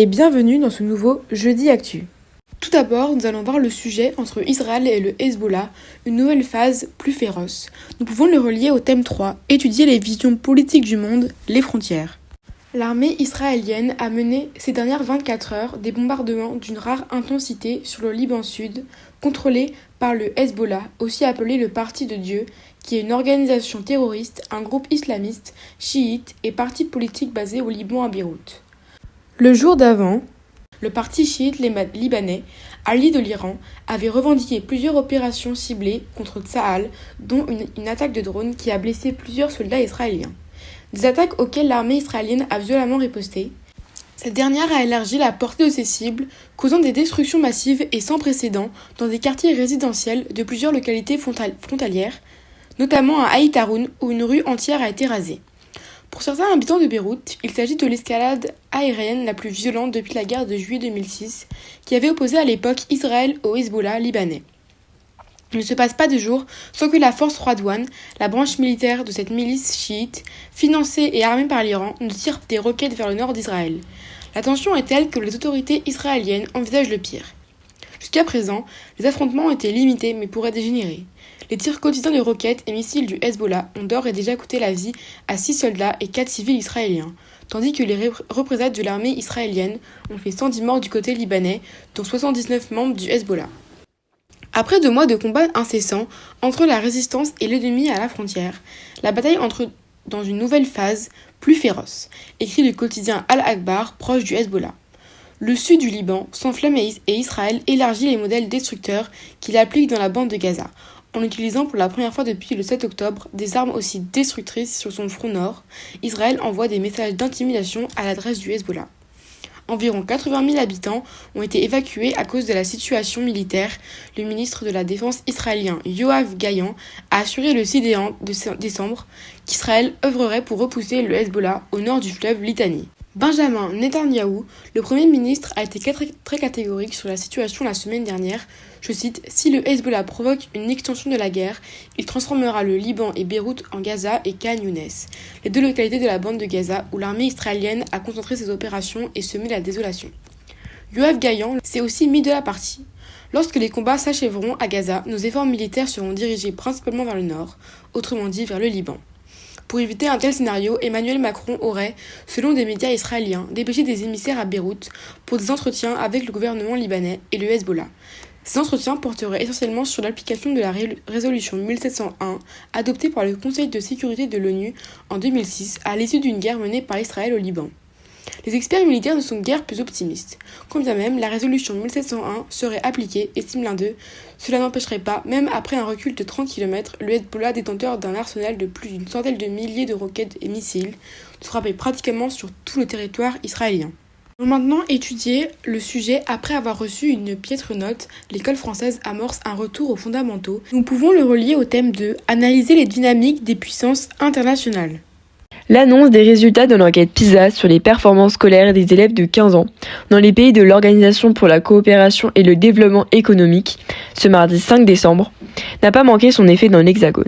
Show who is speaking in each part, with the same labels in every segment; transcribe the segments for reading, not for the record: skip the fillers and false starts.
Speaker 1: et bienvenue dans ce nouveau Jeudi Actu. Tout d'abord, nous allons voir le sujet entre Israël et le Hezbollah, une nouvelle phase plus féroce. Nous pouvons le relier au thème 3, étudier les visions politiques du monde, les frontières. L'armée israélienne a mené ces dernières 24 heures des bombardements d'une rare intensité sur le Liban Sud, contrôlé par le Hezbollah, aussi appelé le Parti de Dieu, qui est une organisation terroriste, un groupe islamiste, chiite et parti politique basé au Liban à Beyrouth. Le jour d'avant, le parti chiite libanais, allié de l'Iran, avait revendiqué plusieurs opérations ciblées contre Tsahal, dont une attaque de drone qui a blessé plusieurs soldats israéliens. Des attaques auxquelles l'armée israélienne a violemment riposté. Cette dernière a élargi la portée de ses cibles, causant des destructions massives et sans précédent dans des quartiers résidentiels de plusieurs localités frontalières, notamment à Haït Haroun où une rue entière a été rasée. Pour certains habitants de Beyrouth, il s'agit de l'escalade aérienne la plus violente depuis la guerre de juillet 2006, qui avait opposé à l'époque Israël au Hezbollah libanais. Il ne se passe pas de jour sans que la force Radouane, la branche militaire de cette milice chiite, financée et armée par l'Iran, ne tire des roquettes vers le nord d'Israël. La tension est telle que les autorités israéliennes envisagent le pire. Jusqu'à présent, les affrontements ont été limités mais pourraient dégénérer. Les tirs quotidiens de roquettes et missiles du Hezbollah ont d'ores et déjà coûté la vie à 6 soldats et 4 civils israéliens, tandis que les représailles de l'armée israélienne ont fait 110 morts du côté libanais, dont 79 membres du Hezbollah. Après 2 mois de combats incessants entre la résistance et l'ennemi à la frontière, la bataille entre dans une nouvelle phase plus féroce, écrit le quotidien Al-Akhbar proche du Hezbollah. Le sud du Liban s'enflamme et Israël élargit les modèles destructeurs qu'il applique dans la bande de Gaza, en utilisant pour la première fois depuis le 7 octobre des armes aussi destructrices sur son front nord. Israël envoie des messages d'intimidation à l'adresse du Hezbollah. Environ 80 000 habitants ont été évacués à cause de la situation militaire. Le ministre de la Défense israélien Yoav Gallant a assuré le 6 décembre qu'Israël œuvrerait pour repousser le Hezbollah au nord du fleuve Litani. Benjamin Netanyahou, le Premier ministre, a été très catégorique sur la situation la semaine dernière. Je cite, « Si le Hezbollah provoque une extension de la guerre, il transformera le Liban et Beyrouth en Gaza et Khan Younes, les 2 localités de la bande de Gaza où l'armée israélienne a concentré ses opérations et semé la désolation. » Yoav Gallant s'est aussi mis de la partie. « Lorsque les combats s'achèveront à Gaza, nos efforts militaires seront dirigés principalement vers le nord, autrement dit vers le Liban. » Pour éviter un tel scénario, Emmanuel Macron aurait, selon des médias israéliens, dépêché des émissaires à Beyrouth pour des entretiens avec le gouvernement libanais et le Hezbollah. Ces entretiens porteraient essentiellement sur l'application de la résolution 1701 adoptée par le Conseil de sécurité de l'ONU en 2006 à l'issue d'une guerre menée par Israël au Liban. Les experts militaires ne sont guère plus optimistes. Quand bien même la résolution 1701 serait appliquée, estime l'un d'eux, cela n'empêcherait pas, même après un recul de 30 km, le Hezbollah, détenteur d'un arsenal de plus d'une centaine de milliers de roquettes et missiles, de frapper pratiquement sur tout le territoire israélien. Nous allons maintenant étudier le sujet après avoir reçu une piètre note. L'école française amorce un retour aux fondamentaux. Nous pouvons le relier au thème 2, analyser les dynamiques des puissances internationales.
Speaker 2: L'annonce des résultats de l'enquête PISA sur les performances scolaires des élèves de 15 ans dans les pays de l'Organisation pour la coopération et le développement économique, ce mardi 5 décembre, n'a pas manqué son effet dans l'Hexagone.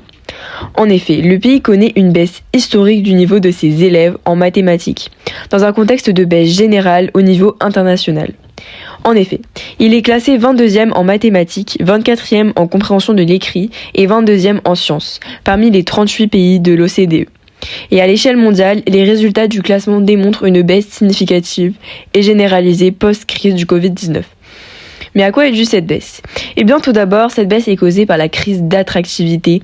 Speaker 2: En effet, le pays connaît une baisse historique du niveau de ses élèves en mathématiques, dans un contexte de baisse générale au niveau international. En effet, il est classé 22e en mathématiques, 24e en compréhension de l'écrit et 22e en sciences, parmi les 38 pays de l'OCDE. Et à l'échelle mondiale, les résultats du classement démontrent une baisse significative et généralisée post-crise du Covid-19. Mais à quoi est due cette baisse ? Eh bien, tout d'abord, cette baisse est causée par la crise d'attractivité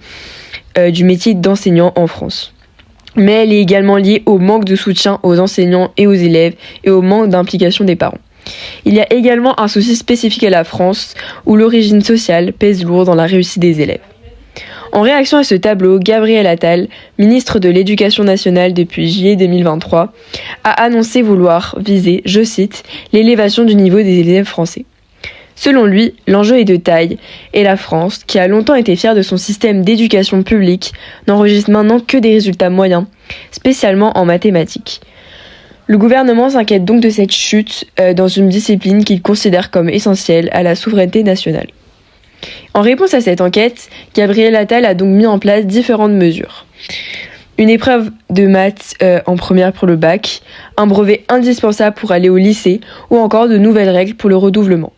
Speaker 2: du métier d'enseignant en France. Mais elle est également liée au manque de soutien aux enseignants et aux élèves et au manque d'implication des parents. Il y a également un souci spécifique à la France, où l'origine sociale pèse lourd dans la réussite des élèves. En réaction à ce tableau, Gabriel Attal, ministre de l'Éducation nationale depuis juillet 2023, a annoncé vouloir viser, je cite, « l'élévation du niveau des élèves français ». Selon lui, l'enjeu est de taille, et la France, qui a longtemps été fière de son système d'éducation publique, n'enregistre maintenant que des résultats moyens, spécialement en mathématiques. Le gouvernement s'inquiète donc de cette chute dans une discipline qu'il considère comme essentielle à la souveraineté nationale. En réponse à cette enquête, Gabriel Attal a donc mis en place différentes mesures. une épreuve de maths en première pour le bac, un brevet indispensable pour aller au lycée ou encore de nouvelles règles pour le redoublement.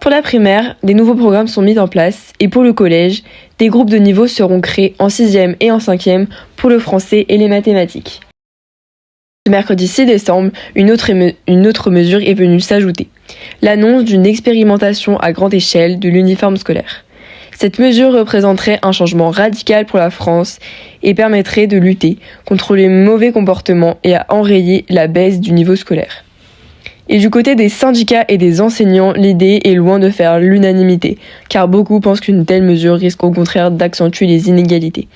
Speaker 2: Pour la primaire, des nouveaux programmes sont mis en place et pour le collège, des groupes de niveau seront créés en 6e et en 5e pour le français et les mathématiques. Ce mercredi 6 décembre, une autre mesure est venue s'ajouter, l'annonce d'une expérimentation à grande échelle de l'uniforme scolaire. Cette mesure représenterait un changement radical pour la France et permettrait de lutter contre les mauvais comportements et à enrayer la baisse du niveau scolaire. Et du côté des syndicats et des enseignants, l'idée est loin de faire l'unanimité, car beaucoup pensent qu'une telle mesure risque au contraire d'accentuer les inégalités.